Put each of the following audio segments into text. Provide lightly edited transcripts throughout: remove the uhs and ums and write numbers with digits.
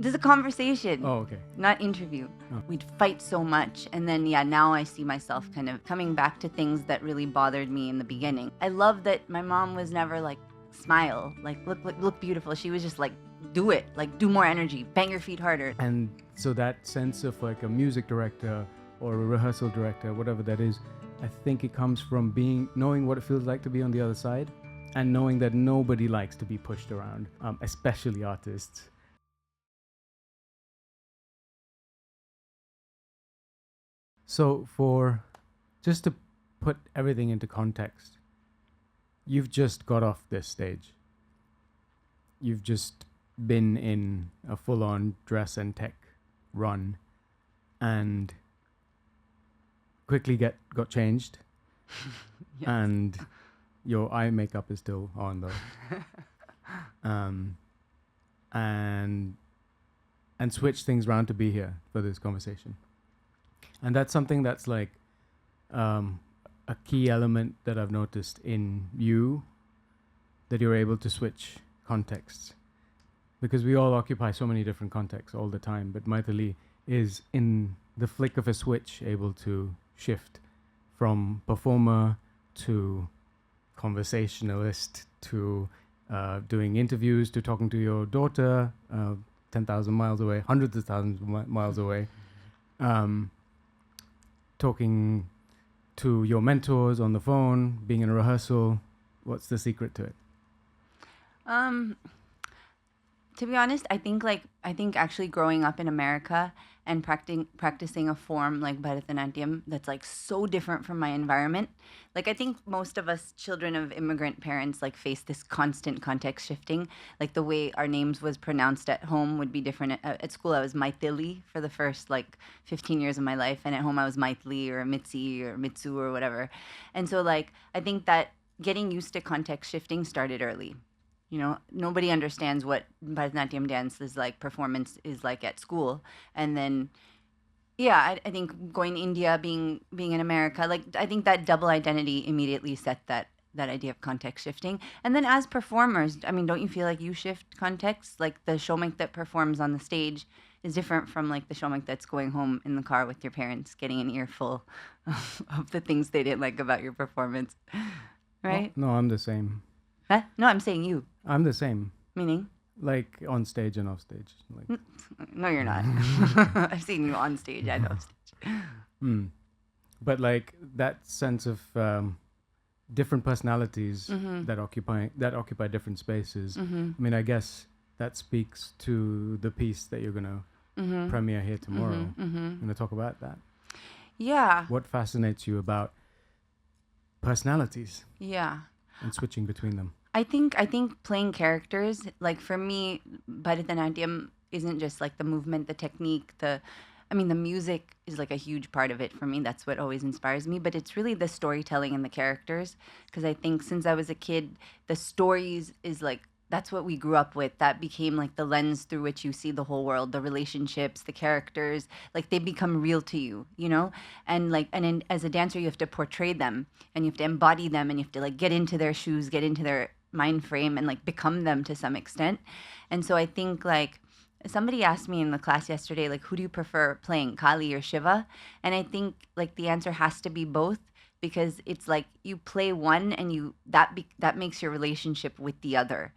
This is a conversation. Oh, okay. Not interview. Oh. We'd fight so much. And then, now I see myself kind of coming back to things that really bothered me in the beginning. I love that my mom was never like, smile, like, look beautiful. She was just like, do it, like, do more energy, bang your feet harder. And so that sense of like a music director or a rehearsal director, whatever that is, I think it comes from knowing what it feels like to be on the other side and knowing that nobody likes to be pushed around, especially artists. So just to put everything into context, you've just got off this stage. You've just been in a full-on dress and tech run and quickly got changed. Yes. And your eye makeup is still on though. And switch things around to be here for this conversation. And that's something that's like a key element that I've noticed in you, that you're able to switch contexts. Because we all occupy so many different contexts all the time, but Mythili is in the flick of a switch able to shift from performer to conversationalist to doing interviews to talking to your daughter 10,000 miles away, hundreds of thousands of miles away, talking to your mentors on the phone, being in a rehearsal. What's the secret to it? To be honest, I think actually growing up in America and practicing a form like Bharatanatyam that's like so different from my environment. Like I think most of us children of immigrant parents like face this constant context shifting. Like the way our names was pronounced at home would be different. At school I was Mythili for the first like 15 years of my life, and at home I was Mythili or Mitzi or Mitsu or whatever. And so like I think that getting used to context shifting started early. Nobody understands what Bharatanatyam dance is like, performance is like at school. And then, I think going to India, being in America, like I think that double identity immediately set that idea of context shifting. And then as performers, I mean, don't you feel like you shift context? Like the Soumik that performs on the stage is different from like the Soumik that's going home in the car with your parents, getting an earful of the things they didn't like about your performance, right? No, I'm the same. Huh? No, I'm saying you. I'm the same. Meaning? Like on stage and off stage. Like. No, you're not. I've seen you on stage and off stage. But like that sense of different personalities that occupy different spaces. I mean, I guess that speaks to the piece that you're gonna premiere here tomorrow. I'm gonna talk about that. Yeah. What fascinates you about personalities? Yeah. And switching between them. I think playing characters, like for me, Bharatanatyam isn't just like the movement, the technique, the music is like a huge part of it for me. That's what always inspires me. But it's really the storytelling and the characters. Because I think since I was a kid, the stories is like, that's what we grew up with. That became like the lens through which you see the whole world, the relationships, the characters, like they become real to you, And as a dancer, you have to portray them and you have to embody them and you have to like get into their shoes, get into their mind frame and like become them to some extent. And so I think like somebody asked me in the class yesterday, like, who do you prefer playing, Kali or Shiva? And I think like the answer has to be both. Because it's like you play one and that makes your relationship with the other,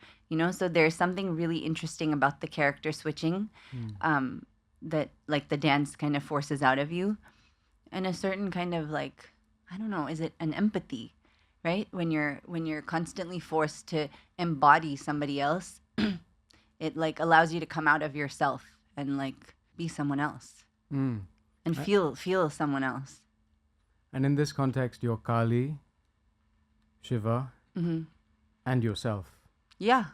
So there's something really interesting about the character switching that like the dance kind of forces out of you, and a certain kind of like, I don't know, is it an empathy, right? When you're constantly forced to embody somebody else, it like allows you to come out of yourself and like be someone else and feel someone else. And in this context, you're Kali, Shiva, and yourself. Yeah.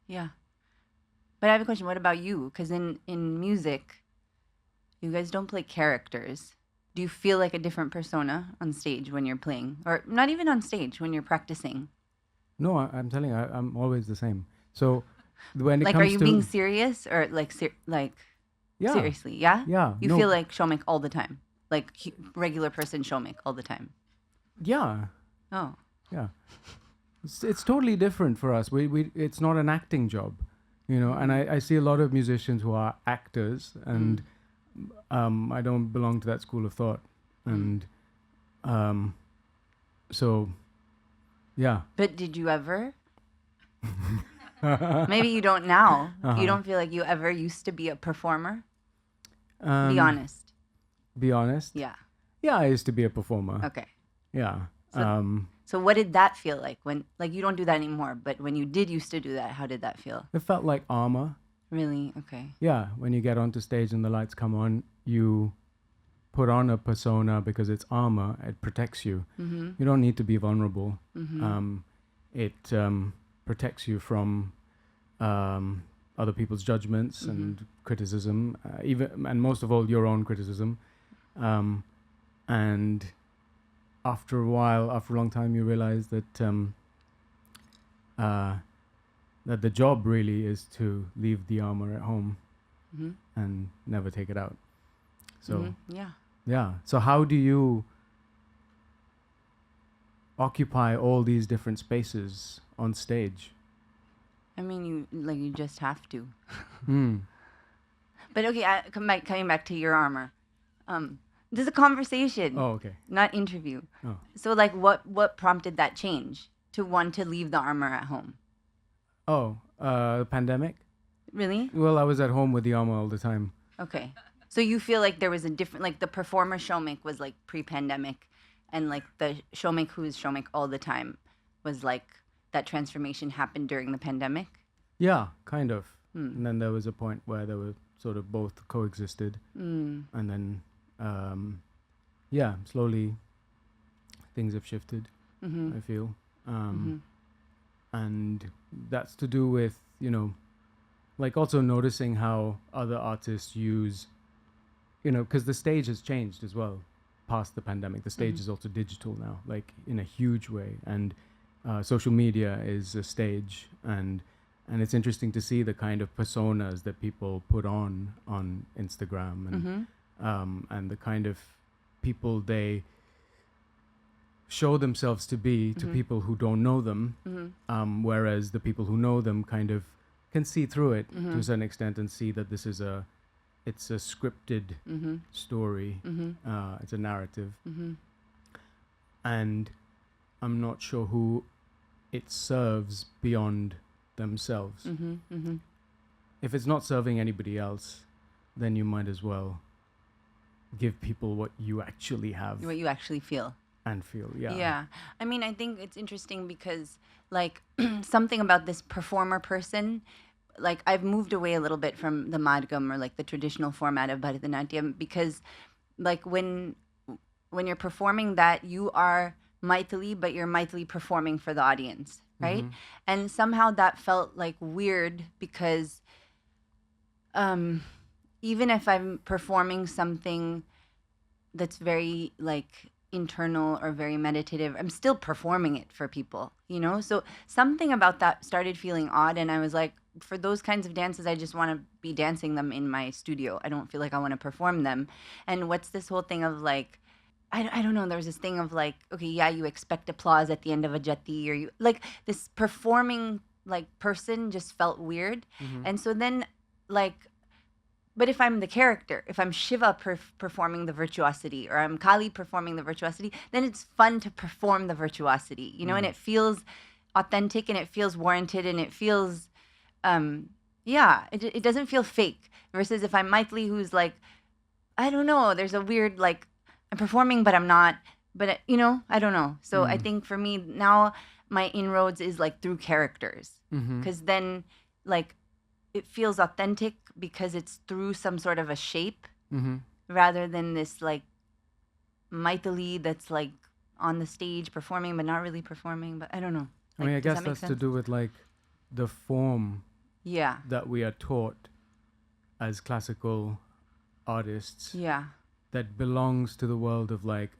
But I have a question. What about you? Because in music, you guys don't play characters. Do you feel like a different persona on stage when you're playing? Or not even on stage, when you're practicing? No, I'm telling you, I'm always the same. So when it like, comes to... are you being serious or like yeah. seriously? Yeah? Yeah. You feel like Soumik all the time? Like regular person Soumik all the time? Yeah. Oh. Yeah. It's totally different for us. We it's not an acting job. you know. And I see a lot of musicians who are actors, and I don't belong to that school of thought, and so yeah. But did you ever? Maybe you don't now. You don't feel like you ever used to be a performer? Be honest. Be honest? Yeah. Yeah, I used to be a performer. Okay. Yeah. So what did that feel like when, like, you don't do that anymore, but when you did used to do that, how did that feel? It felt like armor. Really? Okay. Yeah, when you get onto stage and the lights come on, you put on a persona because it's armor. It protects you. Mm-hmm. You don't need to be vulnerable. Mm-hmm. It protects you from other people's judgments and criticism, and most of all, your own criticism. And after a while, after a long time, you realize that that the job really is to leave the armor at home and never take it out. So yeah. So how do you occupy all these different spaces on stage? I mean, you just have to. Mm. But okay, coming back to your armor. This is a conversation. Oh, okay. Not interview. Oh. So like what prompted that change to want to leave the armor at home? Oh, the pandemic? Really? Well, I was at home with the armor all the time. Okay. So you feel like there was a different, like the performer Soumik was like pre-pandemic, and like the Soumik who is Soumik all the time was like that transformation happened during the pandemic? Yeah, kind of. And then there was a point where they were sort of both coexisted. And then, slowly things have shifted, I feel. And that's to do with, like also noticing how other artists use, because the stage has changed as well past the pandemic. The stage is also digital now, like in a huge way. And social media is a stage, and it's interesting to see the kind of personas that people put on Instagram and the kind of people they show themselves to be to people who don't know them, whereas the people who know them kind of can see through it to a certain extent and see that this is it's a scripted story, it's a narrative, and I'm not sure who it serves beyond themselves. If it's not serving anybody else, then you might as well give people what you actually have. What you actually feel. And feel, yeah. Yeah. I mean, I think it's interesting because, like, something about this performer person, like, I've moved away a little bit from the madgam or, like, the traditional format of Bharatanatyam because, like, when you're performing that, you are Mythili, but you're Mythili performing for the audience, right? And somehow that felt, like, weird because even if I'm performing something that's very, like, internal or very meditative, I'm still performing it for people, So something about that started feeling odd, and I was like, for those kinds of dances, I just want to be dancing them in my studio. I don't feel like I want to perform them. And what's this whole thing of like, I don't know, there's this thing of like, okay, yeah, you expect applause at the end of a jati, or you like this performing like person just felt weird. And so then like, but if I'm the character, if I'm Shiva performing the virtuosity, or I'm Kali performing the virtuosity, then it's fun to perform the virtuosity, and it feels authentic and it feels warranted and it feels, it doesn't feel fake. Versus if I'm Mythili, who's like, I don't know, there's a weird, like, I'm performing, but I'm not, but, I don't know. So I think for me now, my inroads is like through characters. Because then, like, it feels authentic because it's through some sort of a shape rather than this like Mythili that's like on the stage performing but not really performing. But I don't know. Like, I guess that's to do with like the form that we are taught as classical artists that belongs to the world of like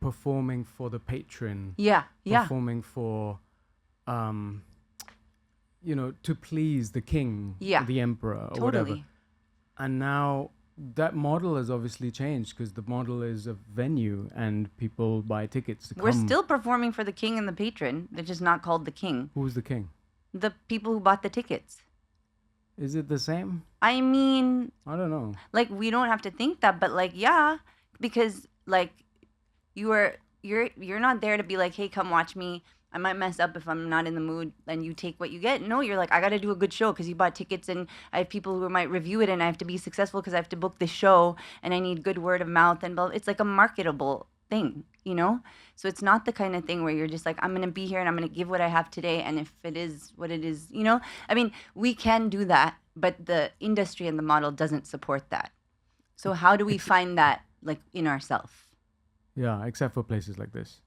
performing for the patron, performing for to please the king, the emperor, or whatever. And now that model has obviously changed because the model is a venue and people buy tickets to come. We're still performing for the king and the patron. They're just not called the king. Who's the king? The people who bought the tickets. Is it the same? I mean, I don't know. like we don't have to think that, but like yeah, because like you're not there to be like, hey, come watch me. I might mess up if I'm not in the mood, and you take what you get. No, you're like, I got to do a good show because you bought tickets, and I have people who might review it, and I have to be successful because I have to book this show, and I need good word of mouth, and it's like a marketable thing, you know. So it's not the kind of thing where you're just like, I'm gonna be here and I'm gonna give what I have today, and if it is what it is, you know. I mean, we can do that, but the industry and the model doesn't support that. So how do we find that like in ourselves? Yeah, except for places like this.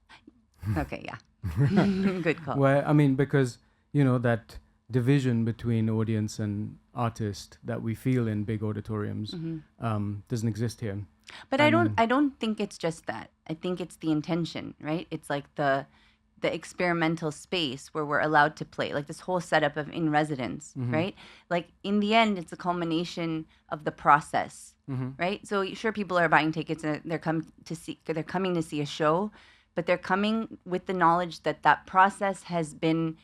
Okay, yeah. Good call. Where, I mean, because, that division between audience and artist that we feel in big auditoriums doesn't exist here. But I don't think it's just that. I think it's the intention, right? It's like the experimental space where we're allowed to play, like this whole setup of in residence, right? Like in the end, it's a culmination of the process, right? So sure, people are buying tickets and they're coming to see a show, but they're coming with the knowledge that that process has been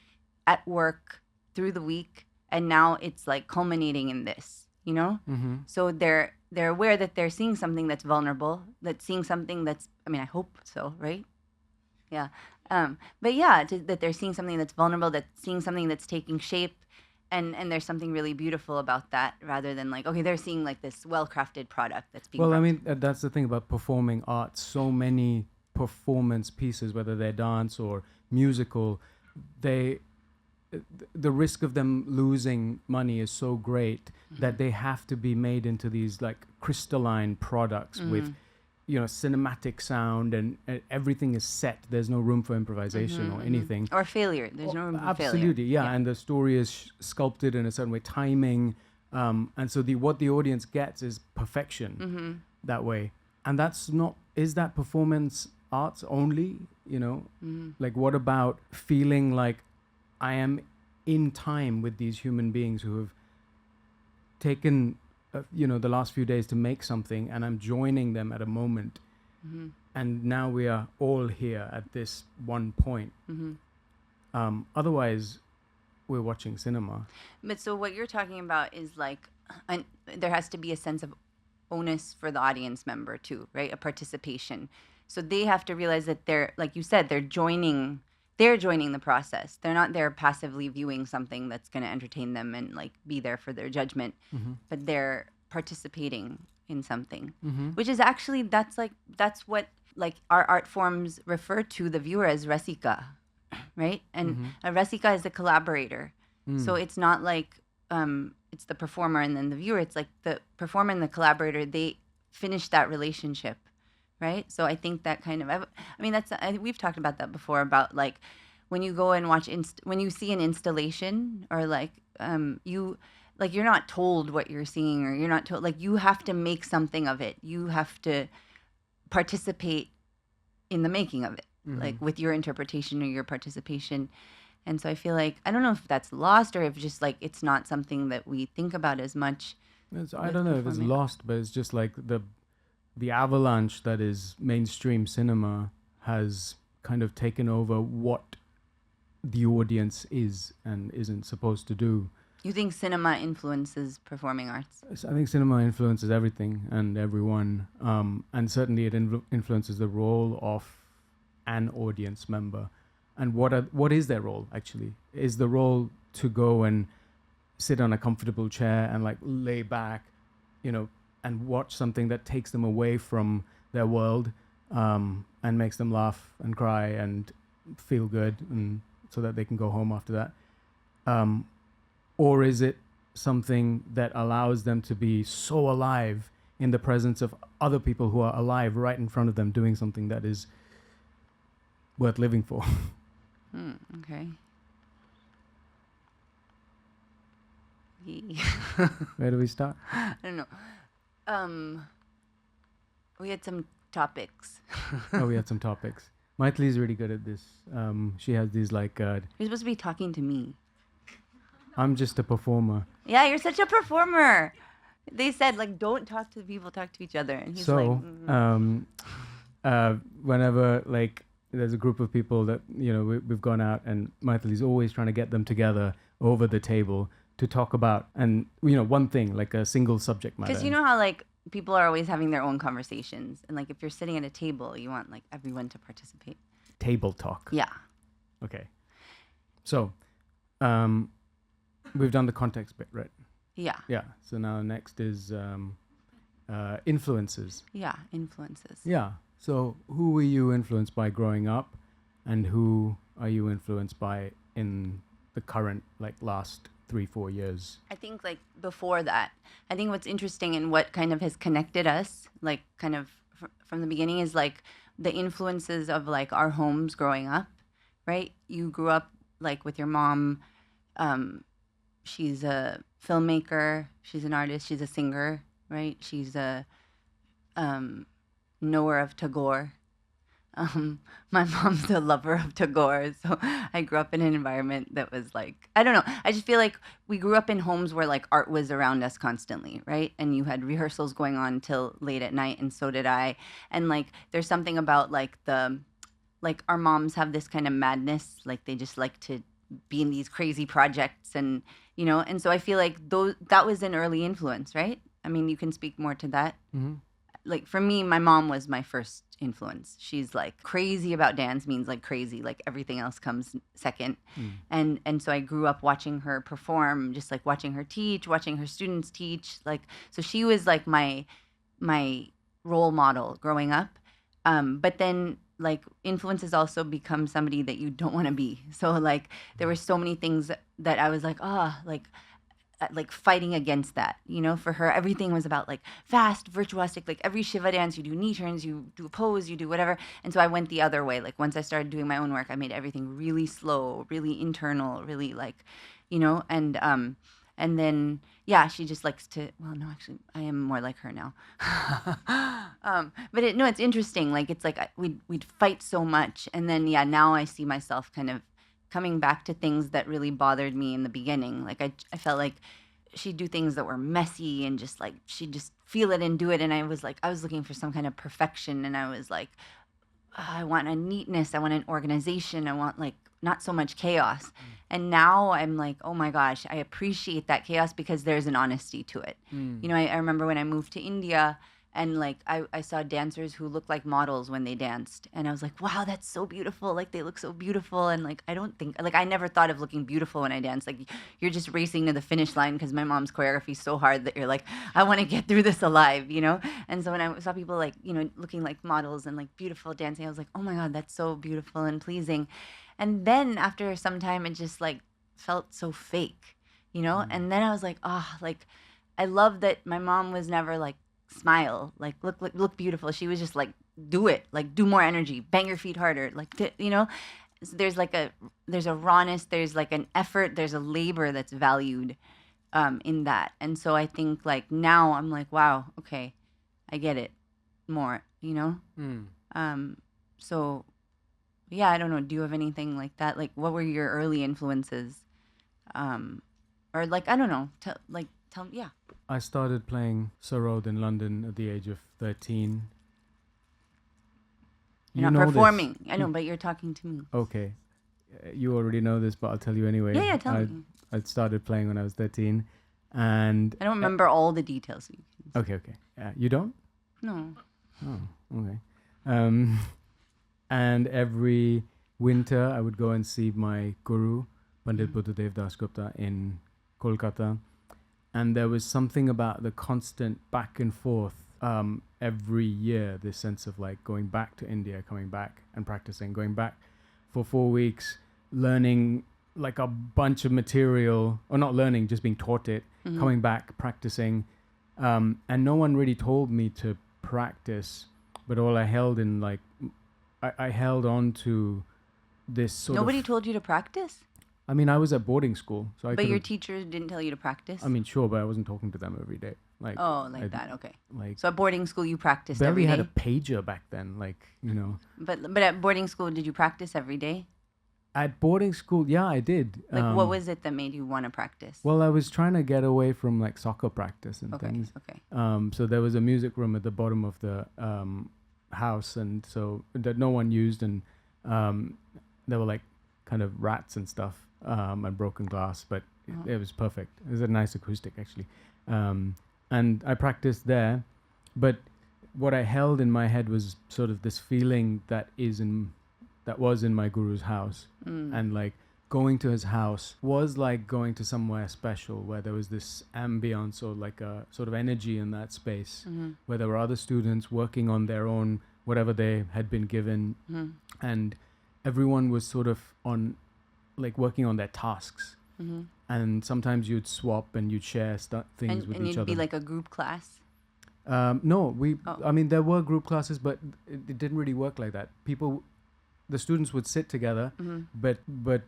at work through the week, and now it's like culminating in this, you know. So they're aware that they're seeing something that's vulnerable, that's seeing something that's, I mean, I hope so, right? Yeah. But yeah, that they're seeing something that's vulnerable, that's seeing something that's taking shape, and there's something really beautiful about that, rather than like, okay, they're seeing like this well-crafted product that's being. Well, I brought mean, that's the thing about performing arts. So many performance pieces, whether they're dance or musical, the risk of them losing money is so great that they have to be made into these like crystalline products with cinematic sound, and everything is set. There's no room for improvisation or anything. or failure. There's no room for failure. Absolutely, yeah. And the story is sculpted in a certain way, timing, and so what the audience gets is perfection that way. And that's not, is that performance arts only? Like, what about feeling like I am in time with these human beings who have taken the last few days to make something, and I'm joining them at a moment, and now we are all here at this one point. Otherwise, we're watching cinema. But so what you're talking about is like, there has to be a sense of onus for the audience member too, right? A participation. So they have to realize that they're, like you said, they're joining the process. They're not there passively viewing something that's going to entertain them and like be there for their judgment, but they're participating in something, which is actually, that's what like our art forms refer to the viewer as Rasika, right? And a Rasika is a collaborator. So it's not like it's the performer and then the viewer. It's like the performer and the collaborator, they finish that relationship. Right. So I think that kind of, I mean, we've talked about that before, about like when you go and watch, when you see an installation, or like you're not told what you're seeing, or you're not told, like you have to make something of it. You have to participate in the making of it, like with your interpretation or your participation. And so I feel like, I don't know if that's lost, or if just like it's not something that we think about as much. I don't know if it's lost, but it's just like the avalanche that is mainstream cinema has kind of taken over what the audience is and isn't supposed to do. You think cinema influences performing arts? I think cinema influences everything and everyone, and certainly it influences the role of an audience member. And what is their role, actually? Is the role to go and sit on a comfortable chair and like lay back, and watch something that takes them away from their world, and makes them laugh and cry and feel good, and so that they can go home after that? Or is it something that allows them to be so alive in the presence of other people who are alive right in front of them, doing something that is worth living for? Okay. Where do we start? I don't know. We had some topics. We had some topics. Mythili is really good at this. She has these like... You're supposed to be talking to me. I'm just a performer. Yeah, you're such a performer. They said, like, don't talk to people, talk to each other. And he's whenever, like, there's a group of people that, we've gone out, and Mythili's always trying to get them together over the table to talk about, and one thing, like a single subject matter. Because you know how like people are always having their own conversations, and like if you're sitting at a table, you want like everyone to participate. Table talk. Yeah. Okay. So, we've done the context bit, right? Yeah. Yeah. So now next is influences. Yeah. Influences. Yeah. So who were you influenced by growing up, and who are you influenced by in the current, like, last 3-4 years? I think like before that, I think what's interesting and what kind of has connected us, like kind of from the beginning, is like the influences of like our homes growing up, right? You grew up like with your mom. She's a filmmaker. She's an artist. She's a singer, right? She's a knower of Tagore. My mom's a lover of Tagore, so I grew up in an environment that was like, I don't know. I just feel like we grew up in homes where like art was around us constantly, right? And you had rehearsals going on till late at night, and so did I. And like, there's something about like like our moms have this kind of madness, like they just like to be in these crazy projects, and and so I feel like that was an early influence, right? I mean, you can speak more to that. Mm-hmm. Like for me, my mom was my first influence. She's like crazy about dance, means like crazy, like everything else comes second. And so I grew up watching her perform, just like watching her teach, watching her students teach. Like, so she was like my role model growing up. But then like influences also become somebody that you don't want to be. So like there were so many things that I was like, like fighting against that, for her, everything was about like fast, virtuosic, like every Shiva dance, you do knee turns, you do a pose, you do whatever. And so I went the other way. Like once I started doing my own work, I made everything really slow, really internal, really like, and then, yeah, she just likes to, well, no, actually I am more like her now. But it's interesting. Like, it's like we'd fight so much. And then, yeah, now I see myself kind of coming back to things that really bothered me in the beginning. Like I felt like she'd do things that were messy and just like she'd just feel it and do it. And I was looking for some kind of perfection, and I was like, I want a neatness, I want an organization, I want like not so much chaos. And now I'm like, oh my gosh, I appreciate that chaos because there's an honesty to it. I remember when I moved to India, and like I saw dancers who looked like models when they danced, and I was like, wow, that's so beautiful, like they look so beautiful. And like I never thought of looking beautiful when I danced. Like, you're just racing to the finish line because my mom's choreography is so hard that you're like, I want to get through this alive. And so when I saw people like looking like models and like beautiful dancing, I was like, oh my god, that's so beautiful and pleasing. And then after some time, it just like felt so fake. And then I was like, like I love that my mom was never like, smile, like look beautiful. She was just like, do it, like do more energy, bang your feet harder, like So there's a rawness, there's like an effort, there's a labor that's valued in that. And so I think like now I'm like, wow, okay, I get it more. So yeah, I don't know, do you have anything like that? Like, what were your early influences, or like, I don't know, tell me. Yeah. I started playing Sarod in London at the age of 13. You're not performing. I know, but you're talking to me. Okay. You already know this, but I'll tell you anyway. Yeah, tell me. I started playing when I was 13. And I don't remember all the details. Okay. You don't? No. Oh, okay. And every winter, I would go and see my guru, Pandit Buddhadev Das Gupta, in Kolkata. And there was something about the constant back and forth every year, this sense of like going back to India, coming back and practicing, going back for 4 weeks, learning like a bunch of material, or not learning, just being taught it, coming back, practicing. And no one really told me to practice, but all I held in like, I held on to this sort of... Nobody told you to practice? I mean, I was at boarding school, so But your teachers didn't tell you to practice? I mean, sure, but I wasn't talking to them every day. Like, that, okay. Like, so at boarding school, you practiced every day? Barely had a pager back then, like, But at boarding school, did you practice every day? At boarding school, yeah, I did. Like, what was it that made you want to practice? Well, I was trying to get away from like soccer practice and things. Okay. So there was a music room at the bottom of the house, and so that no one used, and there were like kind of rats and stuff and broken glass, but it was perfect. It was a nice acoustic actually, and I practiced there. But what I held in my head was sort of this feeling that was in my guru's house, and like going to his house was like going to somewhere special where there was this ambience or like a sort of energy in that space, where there were other students working on their own whatever they had been given, and everyone was sort of on like working on their tasks, and sometimes you'd swap and you'd share things with and each you'd other. be like a group class. No, Oh. I mean, there were group classes, but it didn't really work like that. The students would sit together, but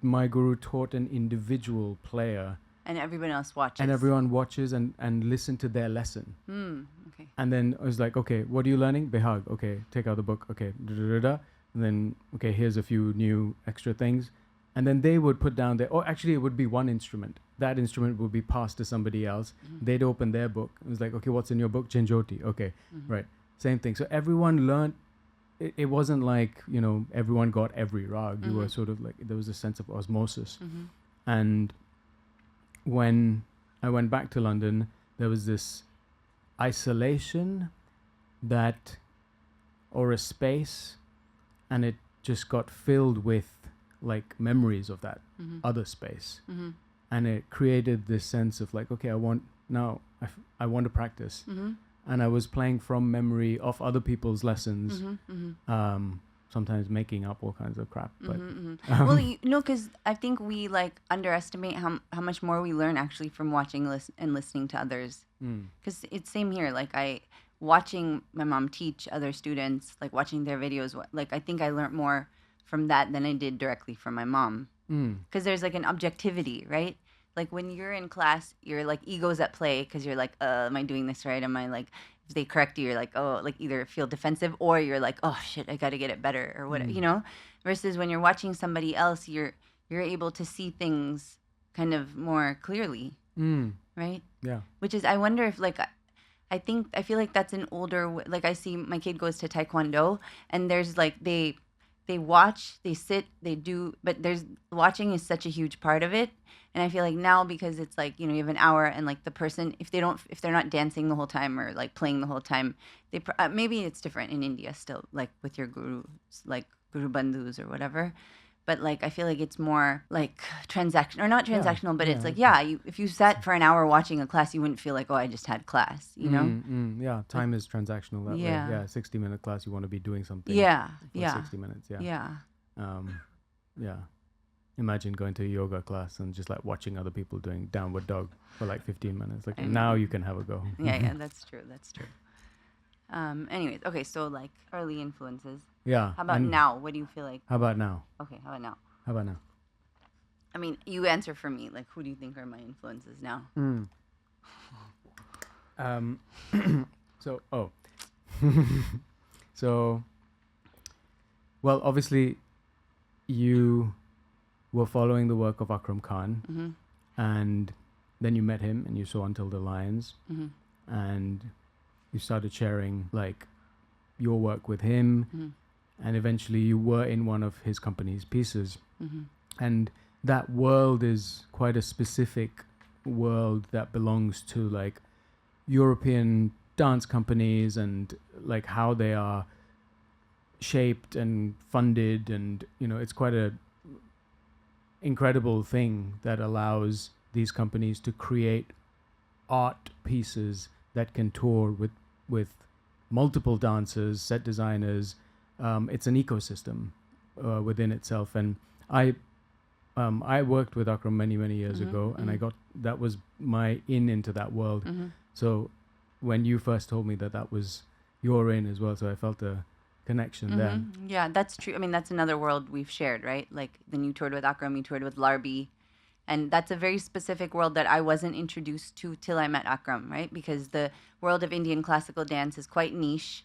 my guru taught an individual player, And everyone else watches. and everyone watches and listen to their lesson. Okay. And then I was like, okay, what are you learning? Behag. Okay, take out the book. Okay, da-da-da-da. And then, okay, here's a few new extra things. And then they would put down actually, it would be one instrument. That instrument would be passed to somebody else. They'd open their book. It was like, okay, what's in your book? Chinjoti. Okay, right. Same thing. So everyone learned. It wasn't like, everyone got every rag. You were sort of like, there was a sense of osmosis. And when I went back to London, there was this isolation or a space, and it just got filled with like memories of that other space. And it created this sense of like, okay, I want to practice. And I was playing from memory of other people's lessons, sometimes making up all kinds of crap. But well, because I think we like underestimate how much more we learn actually from watching and listening to others. Because it's same here. Like watching my mom teach other students, like watching their videos. Like I think I learned more from that than I did directly from my mom. Because there's like an objectivity, right? Like when you're in class, you're like egos at play because you're like, am I doing this right? Am I like, if they correct you, you're like, oh, like either feel defensive or you're like, oh shit, I got to get it better or whatever, Versus when you're watching somebody else, you're able to see things kind of more clearly, right? Yeah. Which is, I wonder if like, I feel like that's an older, like I see my kid goes to Taekwondo and there's like, they watch, they sit, they do, but watching is such a huge part of it. And I feel like now because it's like, you have an hour and like the person, if they're not dancing the whole time or like playing the whole time, maybe it's different in India still, like with your gurus, like guru bandhus or whatever. But like, I feel like it's more like transactional, or not transactional, but it's like, if you sat for an hour watching a class, you wouldn't feel like, oh, I just had class, Yeah, time is transactional that way. Yeah, 60-minute class, you want to be doing something. Yeah, for 60 minutes, yeah. Yeah. Imagine going to a yoga class and just like watching other people doing downward dog for like 15 minutes. Like now you can have a go. Yeah, that's true. Anyways, okay, so like early influences. Yeah. How about now? What do you feel like? How about now? Okay, how about now? How about now? I mean, you answer for me. Like, who do you think are my influences now? So, well, obviously, you were following the work of Akram Khan, and then you met him and you saw Until the Lions, and you started sharing like your work with him, and eventually you were in one of his company's pieces, and that world is quite a specific world that belongs to like European dance companies and like how they are shaped and funded, and it's quite a incredible thing that allows these companies to create art pieces that can tour with multiple dancers, set designers. It's an ecosystem within itself, and I worked with Akram many years ago, and that was my into that world. So when you first told me that was your in as well, so I felt a connection there. Yeah, that's true. I mean, that's another world we've shared, right? Like, then you toured with Akram, you toured with Larbi, and that's a very specific world that I wasn't introduced to till I met Akram, right? Because the world of Indian classical dance is quite niche,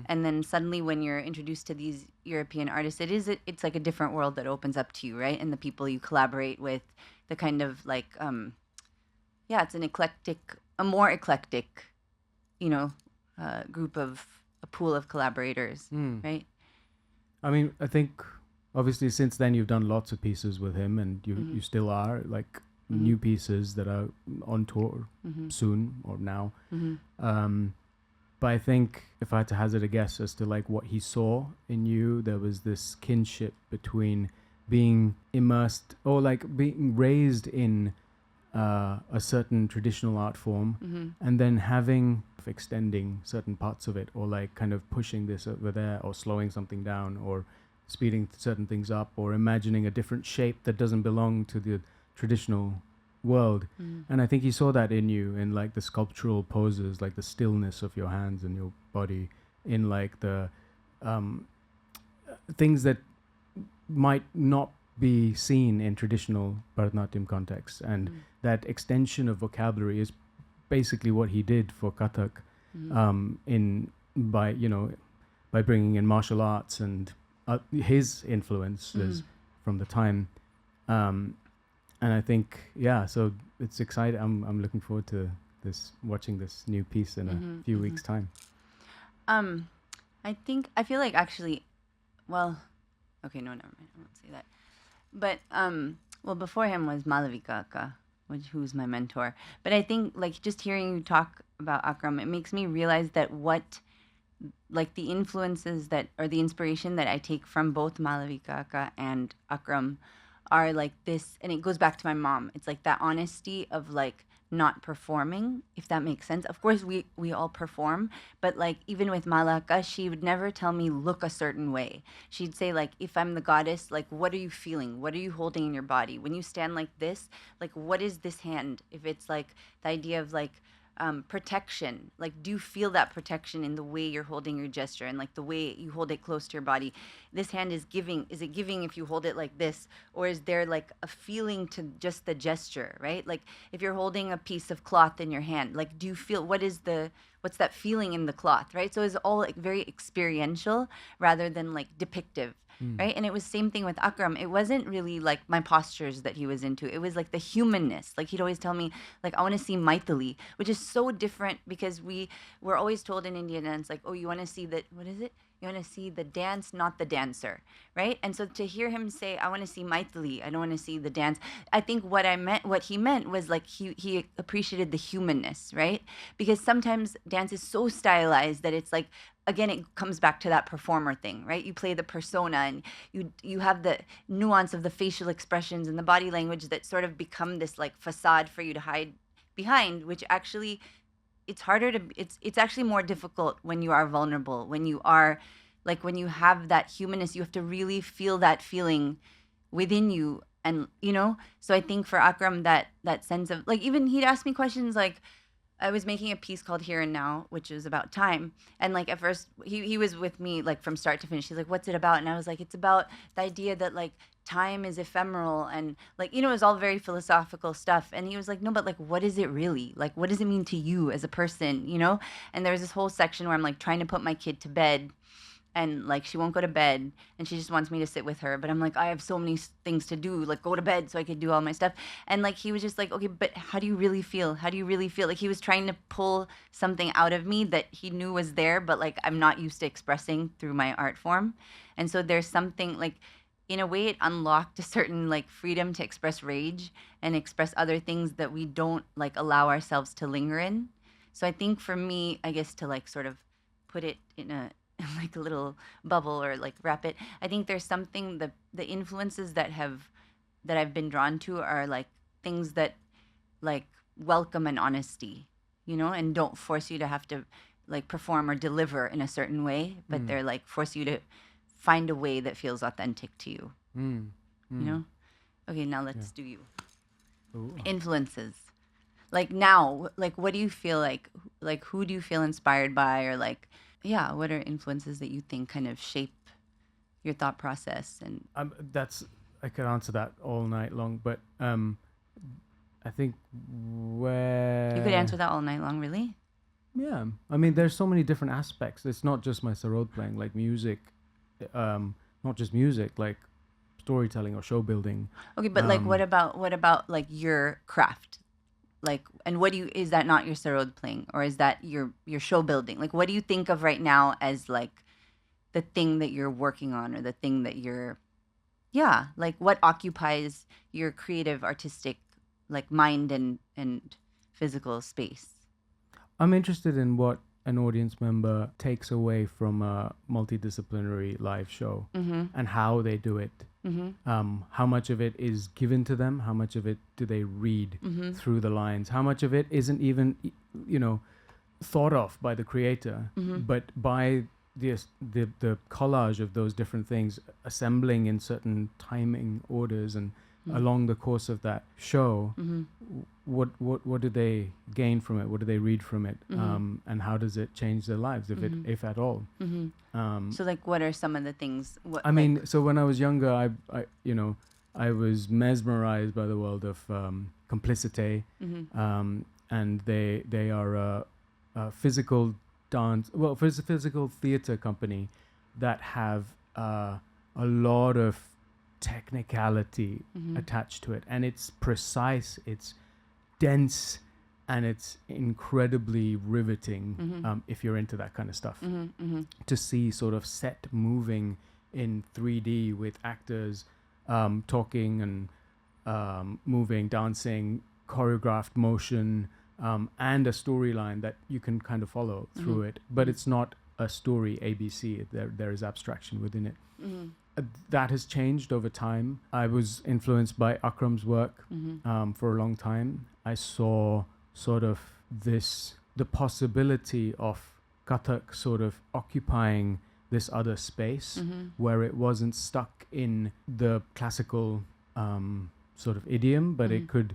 and then suddenly when you're introduced to these European artists, it's like a different world that opens up to you, right? And the people you collaborate with, the kind of like, it's a more eclectic, group of a pool of collaborators, right? I mean, I think obviously since then you've done lots of pieces with him, and you still are like new pieces that are on tour soon or now. But I think if I had to hazard a guess as to like what he saw in you, there was this kinship between being immersed or like being raised in a certain traditional art form and then extending certain parts of it, or like kind of pushing this over there, or slowing something down, or speeding certain things up, or imagining a different shape that doesn't belong to the traditional world. And I think he saw that in you, in like the sculptural poses, like the stillness of your hands and your body, in like the things that might not be seen in traditional Bharatanatyam contexts. And that extension of vocabulary is basically what he did for Kathak, by bringing in martial arts and his influences from the time. And I think, so it's exciting. I'm looking forward to watching this new piece in a few weeks' time. I feel like actually, well, okay, no, never mind. I won't say that. But well, before him was Malavika Akka, who's my mentor. But I think like just hearing you talk about Akram, it makes me realize that like the influences that, or the inspiration that I take from both Malavika Akka and Akram are like this, and it goes back to my mom. It's like that honesty of like not performing, if that makes sense. Of course, we all perform, but like even with Malaka, she would never tell me look a certain way. She'd say like, if I'm the goddess, like what are you feeling? What are you holding in your body? When you stand like this, like what is this hand? If it's like the idea of like protection, like do you feel that protection in the way you're holding your gesture and like the way you hold it close to your body? This hand is it giving if you hold it like this, or is there like a feeling to just the gesture, right? Like if you're holding a piece of cloth in your hand, like do you feel, what's that feeling in the cloth, right? So it's all like very experiential rather than like depictive. Right. And it was same thing with Akram. It wasn't really like my postures that he was into. It was like the humanness. Like he'd always tell me, like, I want to see Mythili, which is so different because we were always told in Indian dance, like, oh, you want to see what is it? You want to see the dance, not the dancer. Right. And so to hear him say, I want to see Mythili, I don't want to see the dance. I think what he meant was like he appreciated the humanness. Right. Because sometimes dance is so stylized that it's like, again, it comes back to that performer thing, right? You play the persona and you have the nuance of the facial expressions and the body language that sort of become this like facade for you to hide behind, which actually it's actually more difficult when you are vulnerable, when you are like, when you have that humanness, you have to really feel that feeling within you. And so I think for Akram, that sense of like, even he'd ask me questions like, I was making a piece called Here and Now, which is about time. And like at first he was with me like from start to finish. He's like, what's it about? And I was like, it's about the idea that like time is ephemeral and like, it was all very philosophical stuff. And he was like, no, but like, what is it really? Like, what does it mean to you as a person, And there was this whole section where I'm like trying to put my kid to bed. And like she won't go to bed and she just wants me to sit with her, but I'm like, I have so many things to do, like go to bed so I could do all my stuff. And like he was just like, okay, but how do you really feel? Like he was trying to pull something out of me that he knew was there, but like I'm not used to expressing through my art form. And so there's something like, in a way, it unlocked a certain like freedom to express rage and express other things that we don't like allow ourselves to linger in. So I think for me, I guess to like sort of put it in a like a little bubble or like wrap it, I think there's something, the influences that I've been drawn to are like things that like welcome an honesty, and don't force you to have to like perform or deliver in a certain way, but they're like force you to find a way that feels authentic to you. Okay, now let's do you. Ooh. Influences. Like now, like what do you feel like who do you feel inspired by, or like, yeah, what are influences that you think kind of shape your thought process? And I could answer that all night long, but I think where you could answer that all night long, really? Yeah, I mean, there's so many different aspects. It's not just my sarod playing, like music, not just music, like storytelling or show building. Okay, but like, what about like your craft? Like, and is that not your sarod playing, or is that your show building? Like, what do you think of right now as like the thing that you're working on, or the thing that you're, like what occupies your creative, artistic like mind and physical space. I'm interested in what an audience member takes away from a multidisciplinary live show and how they do it. How much of it is given to them? How much of it do they read through the lines? How much of it isn't even, thought of by the creator, but by the collage of those different things assembling in certain timing orders and along the course of that show, what do they gain from it? What do they read from it? And how does it change their lives, if at all? So like, what are some of the things? I mean, so when I was younger, I was mesmerized by the world of Complicité, and they are a physical physical theater company that have a lot of technicality attached to it, and it's precise, it's dense, and it's incredibly riveting if you're into that kind of stuff. To see sort of set moving in 3D with actors talking and moving, dancing, choreographed motion, and a storyline that you can kind of follow through it, but it's not a story ABC. There is abstraction within it. That has changed over time. I was influenced by Akram's work for a long time. I saw sort of the possibility of Kathak sort of occupying this other space where it wasn't stuck in the classical sort of idiom, but it could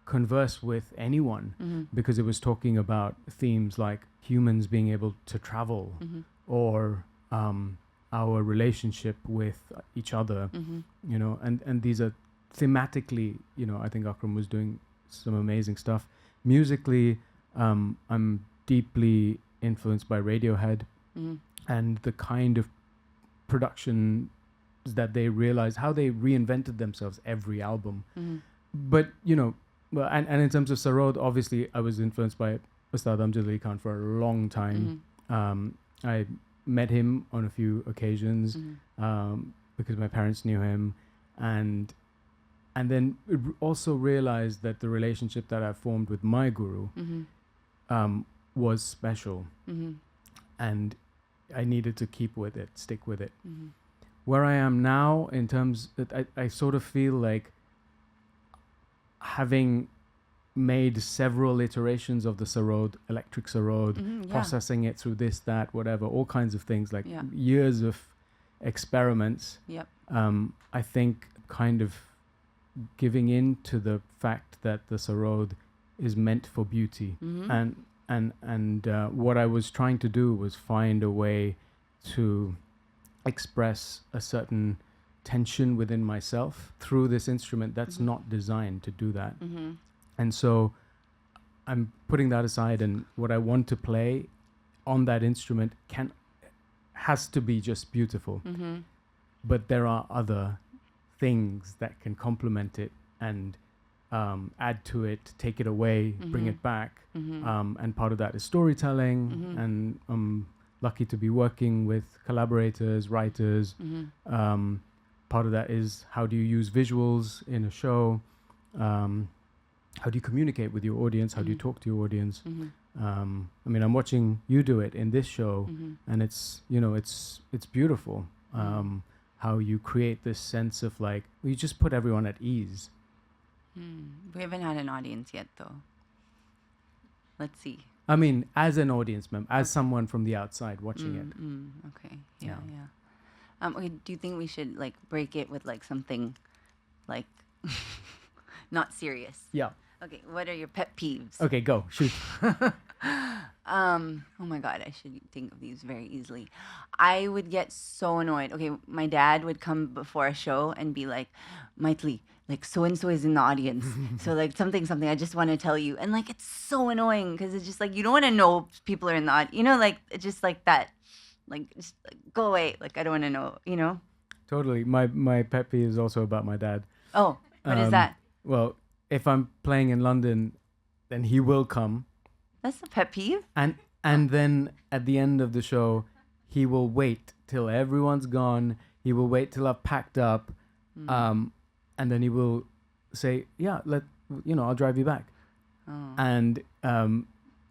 converse with anyone because it was talking about themes like humans being able to travel or our relationship with each other, and these are thematically, I think Akram was doing some amazing stuff. Musically, I'm deeply influenced by Radiohead and the kind of production that they realized, how they reinvented themselves every album. But, well, and in terms of Sarod, obviously I was influenced by Ustad Amjad Ali Khan for a long time. I met him on a few occasions because my parents knew him, and then also realized that the relationship that I formed with my guru was special, and I needed to keep with it, stick with it. Where I am now, in terms that I sort of feel like, having made several iterations of the Sarod, electric Sarod, processing it through this, that, whatever, all kinds of things, like years of experiments. I think kind of giving in to the fact that the Sarod is meant for beauty, and what I was trying to do was find a way to express a certain tension within myself through this instrument that's not designed to do that. And so I'm putting that aside, and what I want to play on that instrument has to be just beautiful. But there are other things that can complement it and add to it, take it away, bring it back. And part of that is storytelling, and I'm lucky to be working with collaborators, writers. Part of that is, how do you use visuals in a show? How do you communicate with your audience? How do you talk to your audience? I mean, I'm watching you do it in this show, and it's beautiful. How you create this sense of like, you just put everyone at ease. We haven't had an audience yet, though. Let's see. I mean, as an audience member, as someone from the outside watching it. Okay. Yeah. Okay, do you think we should like break it with like something like not serious? Yeah. Okay, what are your pet peeves? Okay, go. Shoot. Oh my God, I should think of these very easily. I would get so annoyed. Okay, my dad would come before a show and be like, Mythili, like so-and-so is in the audience. So like something, I just want to tell you. And like, it's so annoying because it's just like, you don't want to know people are in the audience. Like, it's just like that. Like, just like, go away. Like, I don't want to know, Totally. My pet peeve is also about my dad. Oh, what is that? Well, if I'm playing in London, then he will come. That's a pet peeve? And then at the end of the show, he will wait till everyone's gone. He will wait till I've packed up. And then he will say, yeah, I'll drive you back. Oh. And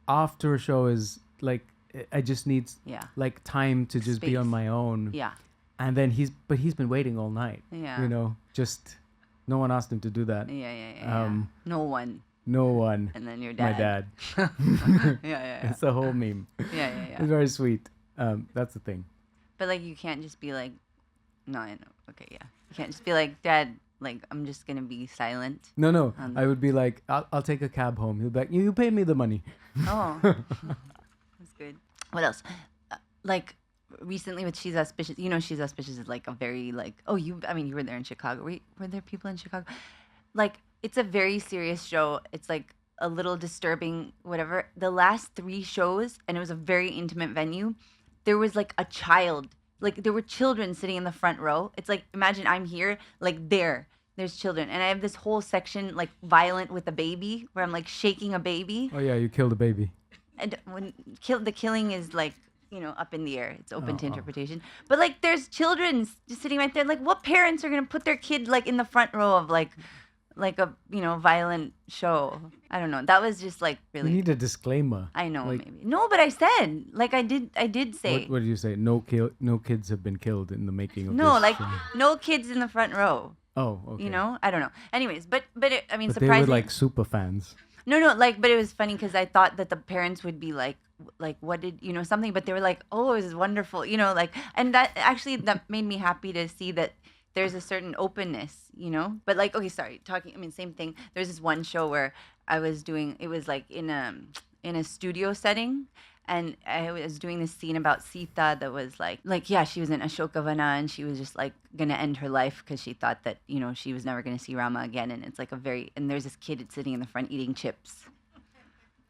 after a show is like, I just need Yeah. like time to just be on Space. my own. Yeah. And then he's been waiting all night. Yeah. Just no one asked him to do that. Yeah. No one. No one. And then your My dad. dad. Yeah. It's a whole meme. Yeah. It's very sweet. That's the thing. But like, you can't just be like, no, I know. Okay, yeah. You can't just be like, Dad, like, I'm just gonna be silent. No. I would be like, I'll take a cab home. He'll be like, you pay me the money. Oh, that's good. What else? Like, recently with She's Auspicious, She's Auspicious is like a very like, you were there in Chicago. Were there people in Chicago? Like, it's a very serious show. It's like a little disturbing, whatever. The last 3 shows, and it was a very intimate venue, there was like a child. Like, there were children sitting in the front row. It's like, imagine I'm here, like there's children. And I have this whole section, like, violent with a baby, where I'm like shaking a baby. Oh yeah, you killed a baby. And when the killing is like, up in the air. It's open to interpretation. But like, there's children just sitting right there. Like, what parents are gonna put their kid like in the front row of like a violent show? I don't know. That was just like really. You need a disclaimer. I know, like, maybe no, but I said like I did say. What did you say? No kids have been killed in the making of no, this like film. no kids in the front row. Oh, okay. I don't know. Anyways, but it, I mean, But they surprisingly, were like super fans. No, like, but it was funny because I thought that the parents would be like, what did, something, but they were like, oh, it was wonderful, like, and that made me happy to see that there's a certain openness, but like, okay, sorry, same thing. There's this one show where I was doing, it was like in a studio setting, and I was doing this scene about Sita that was like, yeah, she was in Ashokavana, and she was just like gonna end her life because she thought that, she was never gonna see Rama again, and it's like and there's this kid sitting in the front eating chips.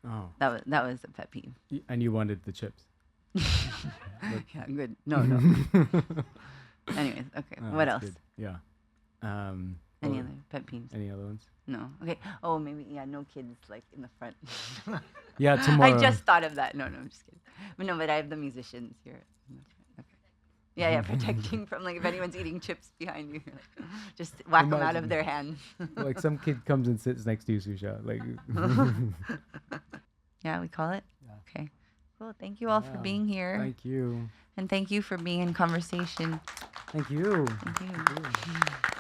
Oh. That was a pet peeve. And you wanted the chips. Yeah, good. No. Anyways, okay. What else? Good. Yeah. Any other pet peeves? Any other ones? No. Okay. Oh, maybe, yeah, no kids like in the front. Yeah, tomorrow. I just thought of that. No, I'm just kidding. But I have the musicians here. Okay. Yeah, protecting from like if anyone's eating chips behind you, like, just whack them out of their hands. Like some kid comes and sits next to you, Susha. Like. Yeah, we call it? Yeah. Okay. Cool. Thank you all for being here. Thank you. And thank you for being in conversation. Thank you. Thank you.